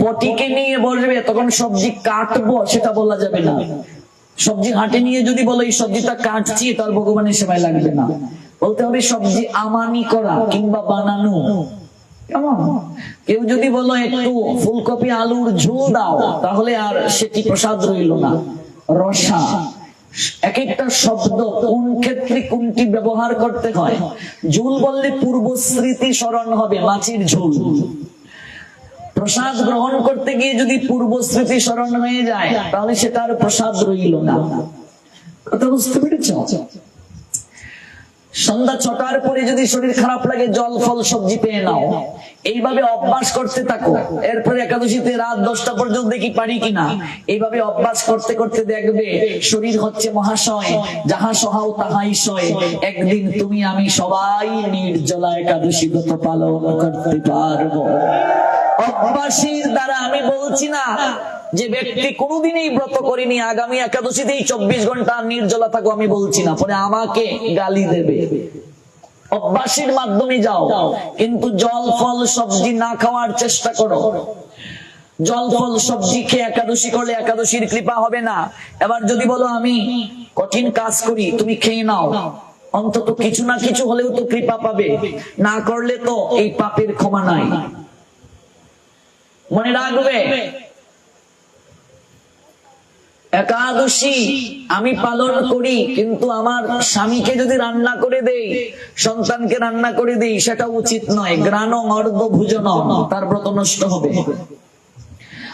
S1: বটিকে নিয়ে বলবে, তখন সবজি কাটবো সেটা বলা যাবে না। সবজি হাটে নিয়ে যদি বলো এই সবজিটা কাটছি, তার ভগবানের সেবায় লাগবে না। বলতে হবে সবজি আমানি করা কিংবা বানানো। কেমন? কেউ যদি বলো একটু ফুলকপি আলুর ঝোল দাও, তাহলে আর সেটি প্রসাদ রইল না, রসা। এক একটা শব্দ কোন ক্ষেত্রে কোনটি ব্যবহার করতে হয়। ঝোল বললে পূর্ব স্মৃতি স্মরণ হবে, মাছের ঝোল। প্রসাদ গ্রহণ করতে গিয়ে যদি পূর্ব স্মৃতি স্মরণ হয়ে যায়, তাহলে সেটা আর প্রসাদ রইল না। কথা বুঝতে পেরেছ? সন্ধ্যা 6টার পরে যদি শরীর খারাপ লাগে, জল ফল সবজি পেয়ে নাও। এইভাবে অভ্যাস করতে থাকো। এরপরে একাদশীতে রাত 10টা পর্যন্ত দেখি পারি কিনা। এইভাবে অভ্যাস করতে করতে দেখবে শরীর হচ্ছে মহাশয়, যাহা সহাও তাহাই সয়। একদিন তুমি আমি সবাই নির্জলা একাদশী ব্রত পালন করতে পারবো। অভ্যাসের দ্বারা, আমি বলছি না যে ব্যক্তি কোনোদিনই ব্রত করেনি আগামী একাদশীতেই 24 ঘন্টা নির্জলা থাকো, আমি বলছি না, পরে আমাকে গালি দেবে। অভ্যাসের মাধ্যমে যাও, কিন্তু জল ফল সবজি না খাওয়ার চেষ্টা করো। জল ফল সবজি খেয়ে একাদশী করলে একাদশীর কৃপা হবে না। এবার যদি বলো আমি কঠিন কাজ করি, তুমি খেয়ে নাও, অন্তত কিছু না কিছু হলেও তো কৃপা পাবে। না করলে তো এই পাপের ক্ষমা নাই। মনে রাখবে, একাদশী আমি পালন করি, কিন্তু আমার স্বামীকে যদি রান্না করে দেই, সন্তানকে রান্না করে দেই, সেটা উচিত নয়। গ্রাণ অর্ধ ভোজন, তার ব্রত নষ্ট হবে।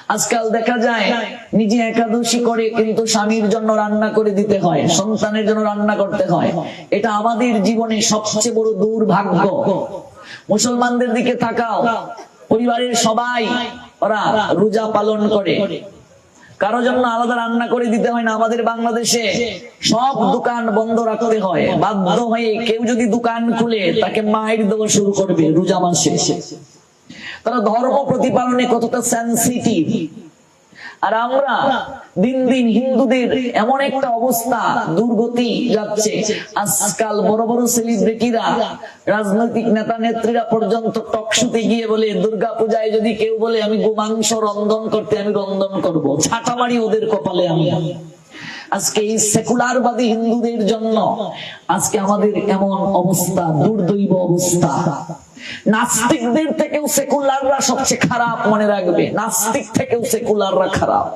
S1: আজকাল দেখা যায় নিজে একাদশী করে কিন্তু স্বামীর জন্য রান্না করে দিতে হয়, সন্তানের জন্য রান্না করতে হয়। এটা আমাদের জীবনে সবচেয়ে বড় দুর্ভাগ্য। মুসলমানদের দিকে তাকাও, পরিবারের সবাই ওরা রোজা পালন করে, কারো জন্য আলাদা রান্না করে দিতে হয় না। আমাদের বাংলাদেশে সব দোকান বন্ধ রাখতে হয়, বাধ্য হয়ে কেউ যদি দোকান খুলে তাকে মাইর দেওয়া শুরু করবে রোজা মাসে। তারা ধর্ম প্রতিপালনে কতটা সেনসিটিভ। আর আমরা দিন দিন হিন্দুদের এমন একটা অবস্থা, দুর্গতি যাচ্ছে। আজকাল বড় বড় সেলিব্রিটিরা, রাজনৈতিক নেতা নেত্রীরা পর্যন্ত টকশোতে গিয়ে বলে, দুর্গা পূজায় যদি কেউ বলে আমি গোমাংস রন্ধন করতে, আমি রন্ধন করব, ছাটা মারি ওদের কপালে আমি। আজকে এই সেকুলারবাদী হিন্দুদের জন্য আজকে আমাদের এমন অবস্থা, দুর্দৈব অবস্থা। নাস্তিকদের থেকেও সেকুলাররা সবচেয়ে খারাপ, মনে রাখবে, নাস্তিক থেকেও সেকুলাররা খারাপ।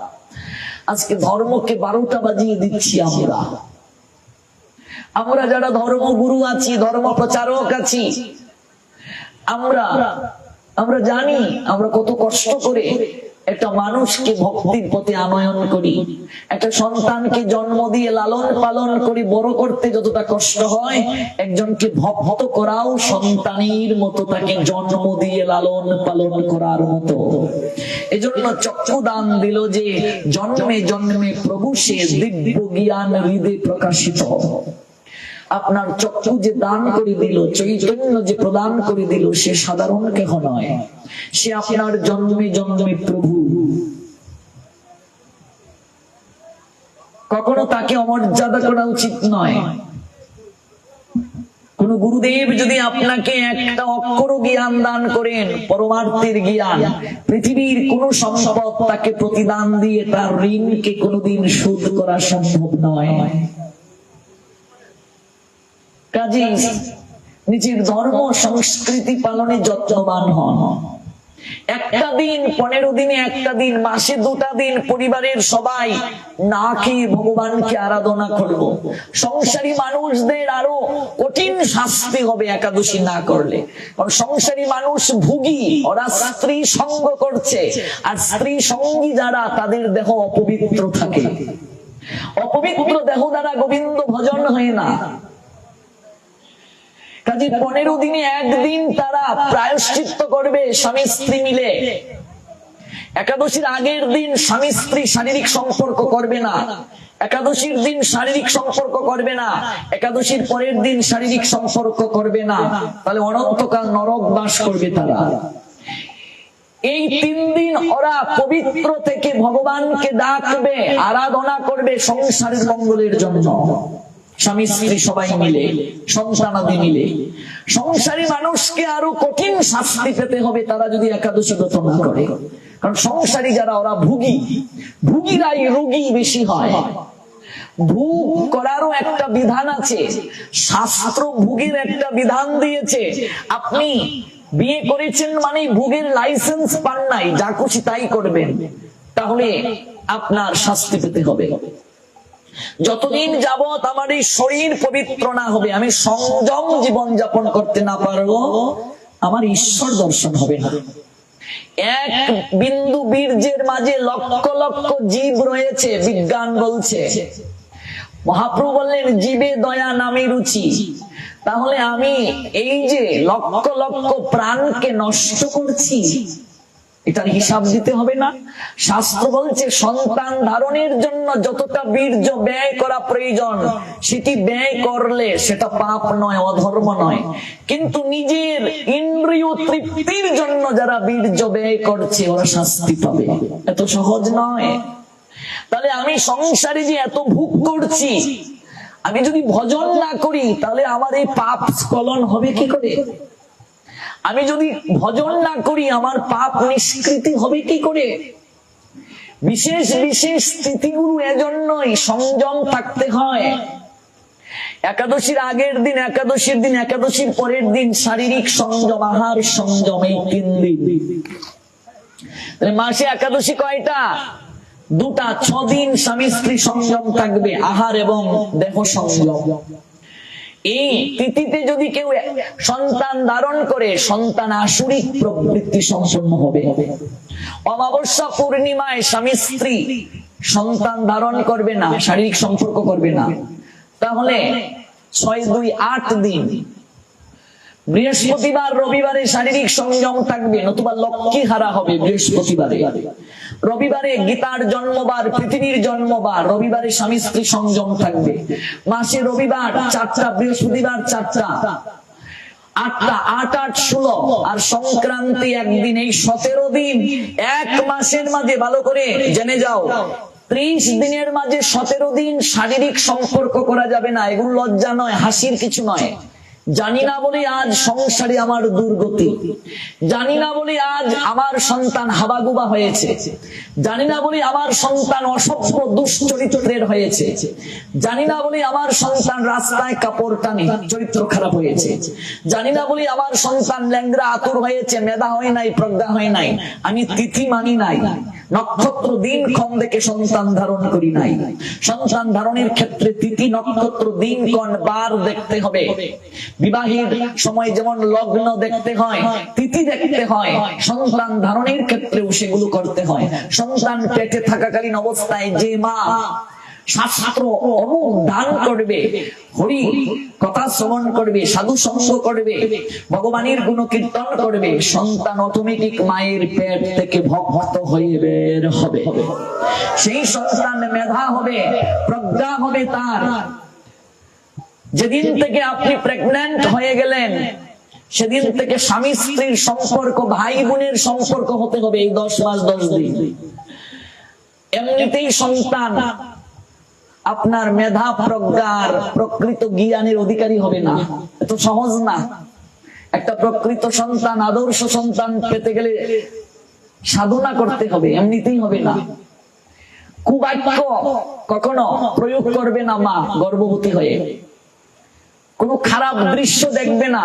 S1: আজকে ধর্মকে 12টা বাজিয়ে দিচ্ছি আমরা। আমরা যারা ধর্মগুরু আছি, ধর্ম প্রচারক আছি, আমরা জানি আমরা কত কষ্ট করে একটা মানুষকে ভক্তির পথে আনয়ন করি। একটা সন্তানকে জন্ম দিয়ে লালন পালন করি, বড় করতে যতটা কষ্ট হয়, একজনকে ভক্ত করাও সন্তানের মতো, তাকে জন্ম দিয়ে লালন পালন করার মতো। এজন্য চক্ষু দান দিল যে জন্মে জন্মে প্রভু সে দিব্য জ্ঞান হৃদে প্রকাশিত। আপনার চক্ষু যে দান করে দিল, চৈতন্য যে প্রদান করে দিল, সে সাধারণ কেহ নয়, সে আপনার জন্মে জন্মে প্রভু। কখনো তাকে অমর্যাদা করা উচিত নয়। কোন গুরুদেব যদি আপনাকে একটা অক্ষর জ্ঞান দান করেন, পরমার্থের জ্ঞান, পৃথিবীর কোন সম্পদ তাকে প্রতিদান দিয়ে তার ঋণকে কোনোদিন শোধ করা সম্ভব নয়। কাজে নিজের ধর্ম সংস্কৃতি পালনে যত্নবান হন। একটা দিন, 15 দিনে একটা দিন, মাসে 2টা দিন পরিবারের সবাই না খেয়ে ভগবানকে আরাধনা করব। সংসারী মানুষদের আরো কঠিন শাস্তি হবে একাদশী না করলে, কারণ সংসারী মানুষ ভুগী, ওরা স্ত্রী সঙ্গ করছে, আর স্ত্রী সঙ্গী যারা, তাদের দেহ অপবিত্র থাকে। অপবিত্র দেহ দ্বারা গোবিন্দ ভজন হয় না। কাজে 15 দিনে একদিন তারা প্রায়শ্চিত্ত করবে স্বামী স্ত্রী মিলে। একাদশীর আগের দিন স্বামী স্ত্রী শারীরিক সম্পর্ক করবে না, একাদশীর দিন শারীরিক সম্পর্ক করবে না, একাদশীর পরের দিন শারীরিক সম্পর্ক করবে না, তাহলে অনন্তকাল নরক বাস করবে তারা। এই 3 দিন ওরা পবিত্র থেকে ভগবানকে ডাকবে, আরাধনা করবে সংসারের মঙ্গলের জন্য। স্বামী স্ত্রী সবাই মিলে, সন্তানাদি মিলে। সংসারী মানুষকে আরো কঠিন শাস্তি পেতে হবে তারা যদি একাদশী ব্রত না করে, কারণ সংসারী যারা, ওরা ভুগী, ভুগীরাই রোগী বেশি হয়। ভোগ করারও একটা বিধান আছে, শাস্ত্র ভোগের একটা বিধান দিয়েছে। আপনি বিয়ে করেছেন মানে ভোগের লাইসেন্স পান নাই, যা খুশি তাই করবেন, তাহলে আপনার শাস্তি পেতে হবে। যতদিন যাবত আমার এই শরীর পবিত্র না হবে, আমি সংযম জীবন যাপন করতে না পারবো, আমার ঈশ্বর দর্শন হবে না। এক বিন্দু বীর্যের মাঝে লক্ষ লক্ষ জীব রয়েছে, বিজ্ঞান বলছে। মহাপ্রভু বললেন জীবে দয়া নামে রুচি। তাহলে আমি এই যে লক্ষ লক্ষ প্রাণকে নষ্ট করছি, এটার হিসাব দিতে হবে না? শাস্ত্র বলছে সন্তান ধারণের জন্য যতটা বীর্য ব্যয় করা প্রয়োজন, সেটি ব্যয় করলে সেটা পাপ নয়, অধর্ম নয়। কিন্তু নিজের ইন্দ্রিয় তৃপ্তির জন্য যারা বীর্য ব্যয় করছে, ওরা শাস্তি পাবে। এত সহজ নয়। তাহলে আমি সংসারে যে এত ভোগ করছি, আমি যদি ভজন না করি, তাহলে আমার এই পাপ স্খলন হবে কি করে? আমি যদি ভজন না করি, আমার পাপ নিষ্কৃতি হবে কি করে? বিশেষ বিশেষ স্থিতিগুলো এজন্যই সংযম থাকতে হয়। একাদশীর আগের দিন, একাদশীর দিন, একাদশীর পরের দিন শারীরিক সংযম, আহার সংযম, এই 3 দিন। মাসে একাদশী কয়টা? 2টা। 6 দিন স্বামী স্ত্রী সংযম থাকবে, আহার এবং দেহ সংযম। এই তিথিতে যদি কেউ সন্তান ধারণ করে, সন্তান আসুরিক প্রবৃত্তি সম্পন্ন হবে। অমাবস্যা পূর্ণিমায় স্বামী স্ত্রী সন্তান ধারণ করবে না, শারীরিক সম্পর্ক করবে না, তাহলে 6-2-8 দিন বৃহস্পতিবার রবিবারে শারীরিক সংযম থাকবে, নতুবা লক্ষ্মী হারা হবে। বৃহস্পতিবারে, রবিবারে গীতার জন্মবার, পৃথিবীর জন্মবার, রবিবারে স্বামী স্ত্রী সংযম থাকবে। মাসে রবিবার 4টা, বৃহস্পতিবার 4টা, 8টা, 8-8-16 আর সংক্রান্তি একদিন। এই 17 দিন এক মাসের মাঝে, ভালো করে জেনে যাও, 30 দিনের মাঝে 17 দিন শারীরিক সম্পর্ক করা যাবে না। এগুলো লজ্জা নয়, হাসির কিছু নয়। জানি না বলে আজ সংসারে আমার দুর্গতি, জানি না বলে আজ আমার সন্তান হাবাগুবা হয়েছে, জানি না বলে আমার সন্তান অসভ্য দুশ্চরিত্রের হয়েছে, জানি না বলে আমার সন্তান রাস্তায় কাপড় টানে, চরিত্র খারাপ হয়েছে, জানি না বলে আমার সন্তান ল্যাংড়া আতুর হয়েছে, মেধা হয় নাই, প্রজ্ঞা হয় নাই। আমি তিথি মানি নাই, নক্ষত্র দিন ক্ষণ দেখে সন্তান ধারণ করি নাই। সন্তান ধারণের ক্ষেত্রে তিথি নক্ষত্র দিন ক্ষণ বার দেখতে হবে। বিবাহের সময় যেমন লগ্ন দেখতে হয়, তিথি দেখতে হয়, সন্তান ধারণের ক্ষেত্রেও সেগুলো করতে হয়। সন্তান পেটে থাকাকালীন অবস্থায় যে মা শাস্ত্র অনুধান করবে, হরি কথা শ্রবণ করবে, সাধু সঙ্গ করবে, ভগবানের গুণ কীর্তন করবে, সন্তান অটোমেটিক মায়ের পেট থেকে ভক্ত হয়ে বের হবে। সেই সন্তান মেধা হবে, প্রজ্ঞা হবে তার। যেদিন থেকে আপনি প্রেগন্যান্ট হয়ে গেলেন, সেদিন থেকে স্বামী স্ত্রীর সম্পর্ক, ভাই বোনের সম্পর্ক হতে হবে এই 10 মাস 10 দিন। এমনিতেই সন্তান আপনার মেধা প্রজ্ঞার প্রকৃত জ্ঞানের অধিকারী হবে না, এত সহজ না। একটা প্রকৃত সন্তান, আদর্শ সন্তান পেতে গেলে সাধনা করতে হবে, এমনিতেই হবে না। কুবাক্য কখনো প্রয়োগ করবে না মা গর্ভবতী হয়ে, কোন খারাপ দৃশ্য দেখবে না,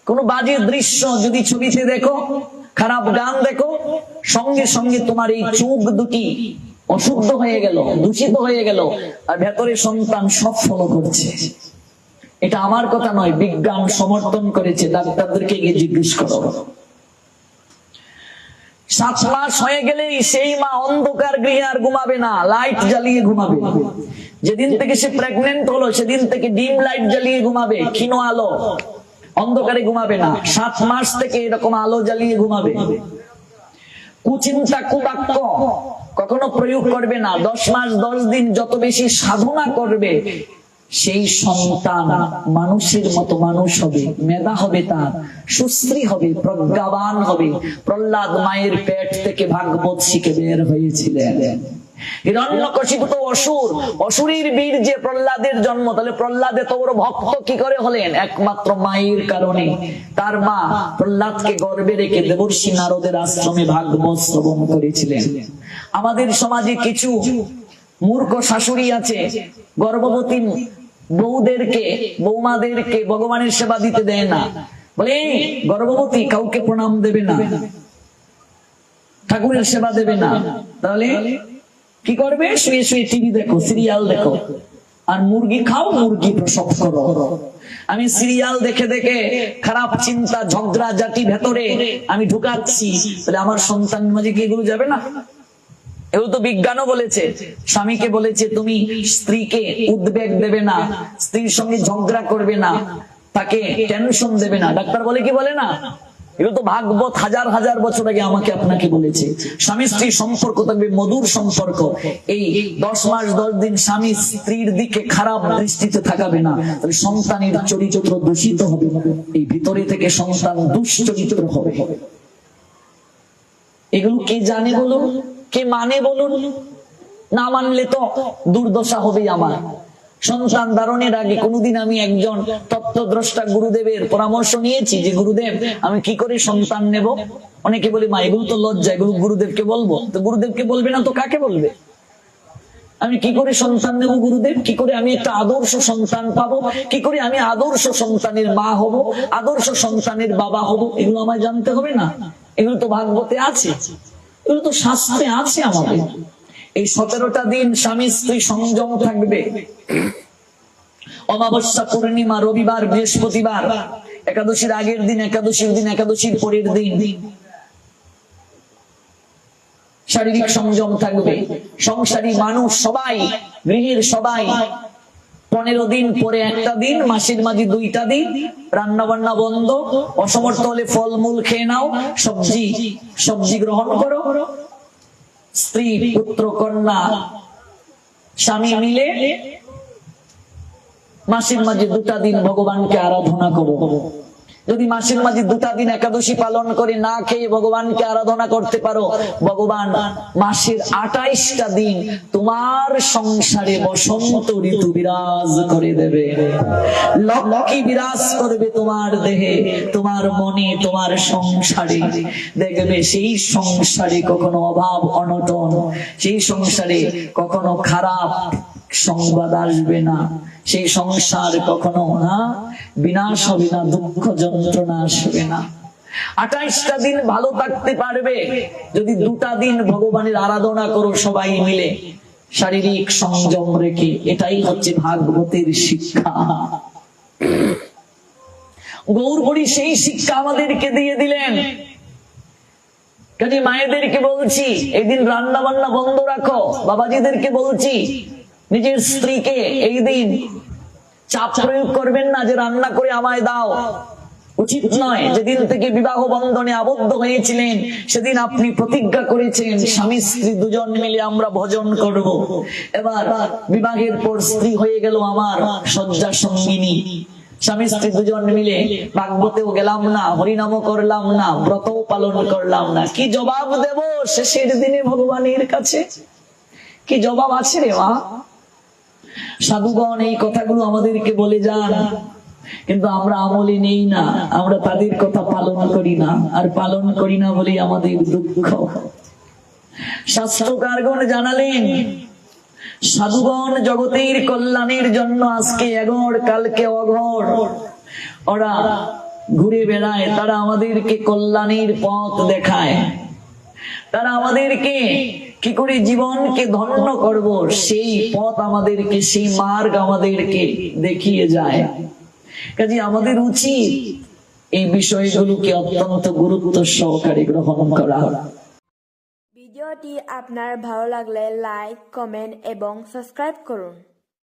S1: কোন বাজে দৃশ্য যদি ছবিতে দেখো, খারাপ গান দেখো, সঙ্গে সঙ্গে তোমার এই চোখ দুটি অশুদ্ধ হয়ে গেল, দূষিত হয়ে গেল, আর ভেতরে সন্তান সব ফলো করছে। এটা আমার কথা নয়, বিজ্ঞান সমর্থন করেছে, ডাক্তারদেরকে গিয়ে জিজ্ঞেস করো। 7 মাস হয়ে গেলেই সেই মা অন্ধকার গৃহে আর ঘুমাবে না, লাইট জ্বালিয়ে ঘুমাবে। যেদিন থেকে সে প্রেগনেন্ট হলো সেদিন থেকে ডিম লাইট জ্বালিয়ে ঘুমাবে, ক্ষীণ আলো, অন্ধকারে ঘুমাবে না। 7 মাস থেকে এরকম আলো জ্বালিয়ে ঘুমাবে। কুচিন্তা কুবাক্য কখনো প্রয়োগ করবে না। 10 মাস 10 দিন যত বেশি সাধনা করবে, সেই সন্তান মানুষের মতো মানুষ হবে, মেধা হবে তার, সুশ্রী হবে, প্রজ্ঞাবান হবে। প্রহ্লাদ মায়ের পেট থেকে ভাগবত শিখে বের হয়েছিলেন। হিরণ্যকশিপু তো অসুর, অসুরীর বীর যে প্রহ্লাদের জন্ম, তাহলে প্রহ্লাদে তো ওর ভক্ত কি করে হলেন? একমাত্র মায়ের কারণে। তার মা প্রহ্লাদকে গর্ভে রেখে দেবর্ষি নারদের আশ্রমে ভাগবত শ্রবণ করেছিলেন। আমাদের সমাজে কিছু মূর্খ শাশুড়ি আছে, গর্ভবতী বউদেরকে, বৌমাদেরকে ভগবানের সেবা দিতে দেয় না, বলে এই গর্ভবতী কাউকে প্রণাম দেবে না, ঠাকুরের সেবা দেবে না। তাহলে কি করবে? শুয়ে শুয়ে টিভি দেখো, সিরিয়াল দেখো, আর মুরগি খাও, মুরগি প্রসব করো। আমি সিরিয়াল দেখে দেখে খারাপ চিন্তা, ঝগড়া জাতি ভেতরে আমি ঢুকাচ্ছি, তাহলে আমার সন্তান মাঝে কি এগুলো যাবে না? এগুলো তো বিজ্ঞানও বলেছে। স্বামীকে বলেছে তুমি স্ত্রীকে উদ্বেগ দেবে না, স্ত্রীর সঙ্গে ঝগড়া করবে না, তাকে টেনশন দেবে না। ডাক্তার বলে কি বলে না? এগুলো তো ভাগবত হাজার হাজার বছর আগে আমাকে আপনাকে বলেছে। স্বামী স্ত্রীর সম্পর্ক থাকবে মধুর সম্পর্ক। এই 10 মাস 10 দিন স্বামী স্ত্রীর দিকে খারাপ দৃষ্টিতে থাকাবে না, তাহলে সন্তানের চরিত্র দূষিত হবে, এই ভিতরে থেকে সন্তান দুশ্চরিত্র হবে। এগুলো কে জানে বলুন, কে মানে বলুন? না মানলে তো দুর্দশা হবে আমার। সন্তান ধারণের আগে কোনোদিন আমি একজন তত্ত্বদ্রষ্টা গুরুদেবের পরামর্শ নিয়েছি যে গুরুদেব আমি কি করে সন্তান নেব? অনেকে বলে মা এগুলো তো লজ্জা, এগুলো গুরুদেবকে বলবো। তো গুরুদেবকে বলবে না তো কাকে বলবে? আমি কি করে সন্তান নেব গুরুদেব? কি করে আমি একটা আদর্শ সন্তান পাবো? কি করে আমি আদর্শ সন্তানের মা হব, আদর্শ সন্তানের বাবা হব? এগুলো আমায় জানতে হবে না? এগুলো তো ভাগবতে আছে, এগুলো তো শাস্ত্রে আছে আমাদের। এই 17টা দিন স্বামী স্ত্রী সংযম থাকবে, অমাবস্যা, পূর্ণিমা, রবিবার, বৃহস্পতিবার, একাদশীর আগের দিন, একাদশীর দিন, একাদশীর পরের দিন শারীরিক সংযম থাকবে। সংসারী মানুষ সবাই, গৃহের সবাই 15 দিন পরে একটা দিন, মাসের মাঝে 2টা দিন রান্না বান্না বন্ধ। অসমর্থ হলে ফলমূল খেয়ে নাও, সবজি গ্রহণ করো। স্ত্রী, পুত্র, কন্যা, স্বামী মিলে মাসের মাঝে 2টা দিন ভগবানকে আরাধনা করো। যদি মাসের মাঝে 2টা দিন একাদশী পালন করে না খেয়ে ভগবানকে আরাধনা করতে পারো, ভগবান মাসের 28টা দিন তোমার সংসারে বসন্ত ঋতু বিরাজ করে দেবে। লক্ষ্মী বিরাজ করবে তোমার দেহে, তোমার মনে, তোমার সংসারে। দেখবে সেই সংসারে কখনো অভাব অনটন, সেই সংসারে কখনো খারাপ সংবাদ আসবে না, সেই সংসার কখনো বিনাশ হবে না, দুঃখ যন্ত্রণা আসবে না। 28টা দিন ভালো থাকতে পারবে যদি 2টা দিন ভগবানের আরাধনা করো সবাই মিলে, শারীরিক সংযম রেখে। এটাই হচ্ছে ভাগবতের শিক্ষা। গৌরহরি সেই শিক্ষা আমাদেরকে দিয়ে দিলেন। কাজে মায়েদেরকে বলছি, এদিন রান্না বান্না বন্ধ রাখো। বাবাজিদেরকে বলছি, নিজের স্ত্রীকে এই দিন চাপ প্রয়োগ করবেন না যে রান্না করে আমায় দাও, উচিত নয়। যেদিন থেকে বিবাহ বন্ধনে আবদ্ধ হয়েছিলেন সেদিন আপনি প্রতিজ্ঞা করেছেন স্বামী স্ত্রী দুজন মিলে আমরা ভজন করব। এবার বিবাহের পর স্ত্রী হয়ে গেল আমার শয্যা সঙ্গিনী, স্বামী স্ত্রী দুজন মিলে ভাগবতেও গেলাম না, হরিনামও করলাম না, ব্রতও পালন করলাম না। কি জবাব দেব শেষের দিনে ভগবানের কাছে? কি জবাব আছে রে মা? সাধুগণ এই কথাগুলো আমাদেরকে বলে যান, কিন্তু আমরা আমলে নেই না, আমরা তাদের কথা পালন করি না। আর পালন করি না বলে আমাদের দুঃখ। শাস্ত্রকারগণ জানালেন সাধুগণ জগতের কল্যাণের জন্য আজকে এঘর কালকে অঘর ওরা ঘুরে বেড়ায়। তারা আমাদেরকে কল্যাণের পথ দেখায়, তারা আমাদেরকে কি করে জীবনকে ধন্য করব সেই পথ আমাদেরকে, সেই মার্গ আমাদেরকে দেখিয়ে যায়। কাজে আমাদের উচিত এই বিষয়গুলোকে অত্যন্ত গুরুত্ব সহকারে গ্রহণ করা।
S2: ভিডিওটি আপনার ভালো লাগলে লাইক, কমেন্ট এবং সাবস্ক্রাইব করুন।